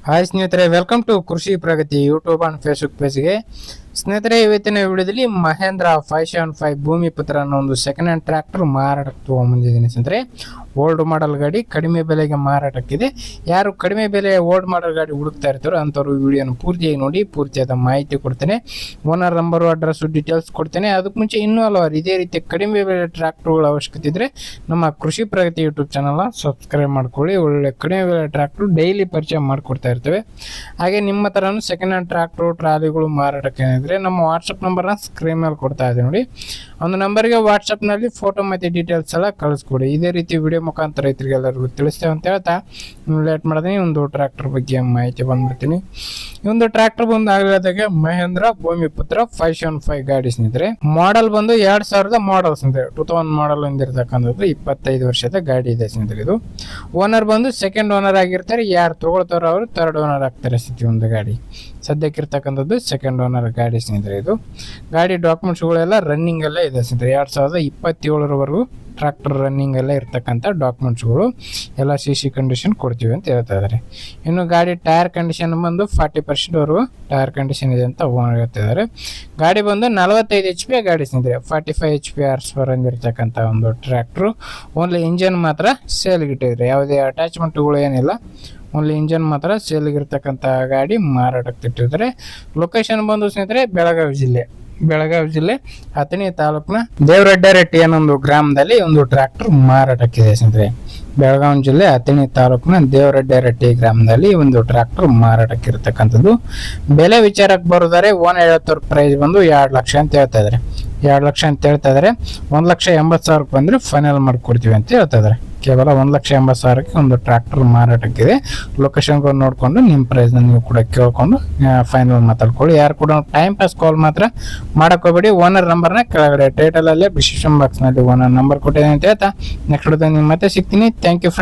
Hi ಸ್ನೇಹಿತರೆ, welcome to ಕೃಷಿ ಪ್ರಗತಿ YouTube and Facebook ಪೇಜ್ಗೆ. ಸ್ನೇಹಿತರೆ, ಇವತ್ತಿನ ವಿಡಿಯೋದಲ್ಲಿ ಮಹೇಂದ್ರ 575 ಭೂಮಿ ಪುತ್ರ ಅನ್ನೋ ಒಂದು ಸೆಕೆಂಡ್ ಹ್ಯಾಂಡ್ ಟ್ರ್ಯಾಕ್ಟರ್ ಮಾರಾಟಕ್ಕೆ ತೊಗೊಂಬಂದಿದ್ದೀನಿ ಸ್ನೇಹಿತರೆ. ಓಲ್ಡ್ ಮಾಡಲ್ ಗಾಡಿ ಕಡಿಮೆ ಬೆಲೆಗೆ ಮಾರಾಟಕ್ಕಿದೆ. ಯಾರು ಕಡಿಮೆ ಬೆಲೆ ಓಲ್ಡ್ ಮಾಡಲ್ ಗಾಡಿ ಹುಡುಕ್ತಾ ಇರ್ತಾರೋ ಅಂಥವ್ರು ವಿಡಿಯೋನ ಪೂರ್ತಿಯಾಗಿ ನೋಡಿ, ಪೂರ್ತಿಯಾದ ಮಾಹಿತಿ ಕೊಡ್ತೇನೆ. ಓನರ್ ನಂಬರು, ಅಡ್ರೆಸ್, ಡೀಟೇಲ್ಸ್ ಕೊಡ್ತೇನೆ. ಅದಕ್ಕೆ ಮುಂಚೆ ಇನ್ನೂ ಹಲವಾರು ಇದೇ ರೀತಿ ಕಡಿಮೆ ಬೆಲೆ ಟ್ರ್ಯಾಕ್ಟರ್ಗಳ ಅವಶ್ಯಕತೆ ಇದ್ದರೆ ನಮ್ಮ ಕೃಷಿ ಪ್ರಗತಿ ಯೂಟ್ಯೂಬ್ ಚಾನಲ್ನ ಸಬ್ಸ್ಕ್ರೈಬ್ ಮಾಡ್ಕೊಳ್ಳಿ. ಒಳ್ಳೆ ಕಡಿಮೆ ಬೆಲೆ ಟ್ರ್ಯಾಕ್ಟರ್ ಡೈಲಿ ಪರಿಚಯ ಮಾಡಿಕೊಡ್ತಾ ಇರ್ತೇವೆ. ಹಾಗೆ ನಿಮ್ಮ ಥರನೂ ಸೆಕೆಂಡ್ ಹ್ಯಾಂಡ್ ಟ್ರ್ಯಾಕ್ಟರ್ ಟ್ರಾಲಿಗಳು ಮಾರಾಟಕ್ಕೆ ಏನಿದ್ರೆ ನಮ್ಮ ವಾಟ್ಸಪ್ ನಂಬರ್ನ ಸ್ಕ್ರೀನ್ ಮೇಲೆ ಕೊಡ್ತಾ ಇದೆ ನೋಡಿ. ಒಂದು ನಂಬರ್ಗೆ ವಾಟ್ಸಪ್ನಲ್ಲಿ ಫೋಟೋ ಮತ್ತು ಡೀಟೇಲ್ಸ್ ಎಲ್ಲ ಕಳಿಸ್ಕೊಡಿ. ಇದೇ ರೀತಿ ವಿಡಿಯೋ ಮುಖಾಂತರ ರೈತರಿಗೆಲ್ಲರಿಗೂ ತಿಳಿಸ್ತೇವೆ ಅಂತ ಹೇಳ್ತಾ ಲೇಟ್ ಮಾಡಿದೀನಿ. ಒಂದು ಟ್ರ್ಯಾಕ್ಟರ್ ಬಗ್ಗೆ ಮಾಹಿತಿ ಬಂದ್ಬಿಡ್ತೀನಿ. ಈ ಒಂದು ಟ್ರ್ಯಾಕ್ಟರ್ ಬಂದು ಆಗಲಾದಾಗೆ ಮಹೇಂದ್ರ ಭೂಮಿ ಪುತ್ರ 575 ಗಾಡಿ ಸ್ನೇಹಿತರೆ. ಮಾಡೆಲ್ ಬಂದು 2000 ಮಾಡೆಲ್ ಸ್ನೇಹಿತರೆ. 2000 ಮಾಡೆಲ್ ಹೊಂದಿರತಕ್ಕಂಥದ್ದು 25 ವರ್ಷದ ಗಾಡಿ ಇದೆ ಸ್ನೇಹಿತರೆ. ಇದು ಓನರ್ ಬಂದು ಸೆಕೆಂಡ್ ಓನರ್ ಆಗಿರ್ತಾರೆ. ಯಾರು ತಗೊಳ್ತಾರೋ ಅವರು ಥರ್ಡ್ ಓನರ್ ಆಗ್ತಾರೆ ಸ್ಥಿತಿ ಒಂದು ಗಾಡಿ. ಸದ್ಯಕ್ಕಿರ್ತಕ್ಕಂಥದ್ದು ಸೆಕೆಂಡ್ ಓನರ್ ಗಾಡಿ ಸ್ನೇಹಿತರೆ. ಇದು ಗಾಡಿ ಡಾಕ್ಯುಮೆಂಟ್ಸ್ಗಳೆಲ್ಲ ರನ್ನಿಂಗ್ ಎಲ್ಲ ಇದೆ ಸ್ನೇಹಿತರೆ. 2027ರವರೆಗೂ ಟ್ರ್ಯಾಕ್ಟರ್ ರನ್ನಿಂಗ್ ಎಲ್ಲ ಇರ್ತಕ್ಕಂಥ ಡಾಕ್ಯುಮೆಂಟ್ಸ್ಗಳು ಎಲ್ಲ CC ಕಂಡೀಷನ್ ಕೊಡ್ತೀವಿ ಅಂತ ಹೇಳ್ತಾ ಇದ್ದಾರೆ. ಇನ್ನು ಗಾಡಿ ಟೈರ್ ಕಂಡೀಷನ್ ಬಂದು 40%ವರೆಗೂ ಟೈರ್ ಕಂಡೀಷನ್ ಇದೆ ಅಂತ ಓನರ್ ಹೇಳ್ತಾ ಇದ್ದಾರೆ. ಗಾಡಿ ಬಂದು 45 HP ಗಾಡಿ ಸ್ನೇಹಿತರೆ. 45 HP ಹಾರ್ಸ್ ಪವರ್ ಅಂದಿರ್ತಕ್ಕಂಥ ಒಂದು ಟ್ರ್ಯಾಕ್ಟ್ರು. ಓನ್ಲಿ ಇಂಜನ್ ಮಾತ್ರ ಸೇಲ್ಗಿಟ್ಟಿದ್ರೆ, ಯಾವುದೇ ಅಟ್ಯಾಚ್ಮೆಂಟ್ಗಳು ಏನಿಲ್ಲ. ಓನ್ಲಿ ಇಂಜನ್ ಮಾತ್ರ ಸೇಲ್ಗಿರ್ತಕ್ಕಂಥ ಗಾಡಿ ಮಾರಾಟಕ್ಕೆ ಇಟ್ಟಿದ್ದಾರೆ. ಲೊಕೇಶನ್ ಬಂದು ಸ್ನೇಹಿತರೆ ಬೆಳಗಾವಿ ಜಿಲ್ಲೆ ಅಥಣಿ ತಾಲೂಕಿನ ದೇವರಡ್ಡರಟ್ಟಿ ಅನ್ನೊಂದು ಗ್ರಾಮದಲ್ಲಿ ಒಂದು ಟ್ರ್ಯಾಕ್ಟರ್ ಮಾರಾಟಕ್ಕಿದೆ ಸ್ನೇಹಿತರೆ. ಬೆಳಗಾವಿ ಜಿಲ್ಲೆ ಅಥಣಿ ತಾಲೂಕಿನ ದೇವರಡ್ಡರಟ್ಟಿ ಗ್ರಾಮದಲ್ಲಿ ಒಂದು ಟ್ರ್ಯಾಕ್ಟರ್ ಮಾರಾಟಕ್ಕಿರ್ತಕ್ಕಂಥದ್ದು. ಬೆಲೆ ವಿಚಾರಕ್ಕೆ ಬರೋದಾರೆ, 150 ಪ್ರೈಸ್ ಬಂದು 2 ಲಕ್ಷ ಅಂತ ಹೇಳ್ತಾ ಇದ್ದಾರೆ. 2 ಲಕ್ಷ ಅಂತ ಹೇಳ್ತಾ ಇದ್ದಾರೆ. 1,80,000 ಬಂದರೆ ಫೈನಲ್ ಮಾಡಿಕೊಡ್ತೀವಿ ಅಂತ ಹೇಳ್ತಾ ಇದ್ದಾರೆ. ಕೇವಲ 1,80,000ಕ್ಕೆ ಒಂದು ಟ್ರ್ಯಾಕ್ಟರ್ ಮಾರಾಟಕ್ಕಿದೆ. ಲೊಕೇಶನ್ಗೆ ನೋಡಿಕೊಂಡು ನಿಮ್ಮ ಪ್ರೈಸ್ನ ನೀವು ಕೂಡ ಕೇಳ್ಕೊಂಡು ಫೈನಲ್ ಮಾತಾಡ್ಕೊಳ್ಳಿ. ಯಾರು ಕೂಡ ಟೈಮ್ ಪಾಸ್ ಕಾಲ್ ಮಾತ್ರ ಮಾಡೋಕ್ಕೋಗ್ಬೇಡಿ. ಓನರ್ ನಂಬರ್ನ ಕೆಳಗಡೆ ಟೈಟಲಲ್ಲೇ ಡಿಸ್ಕ್ರಿಪ್ಷನ್ ಬಾಕ್ಸ್ನಲ್ಲಿ ಓನರ್ ನಂಬರ್ ಕೊಟ್ಟಿದ್ದೀನಿ ಅಂತ ಹೇಳ್ತಾ ನೆಕ್ಸ್ಟ್ ಮತ್ತೆ ಸಿಗ್ತೀನಿ. Thank you friends.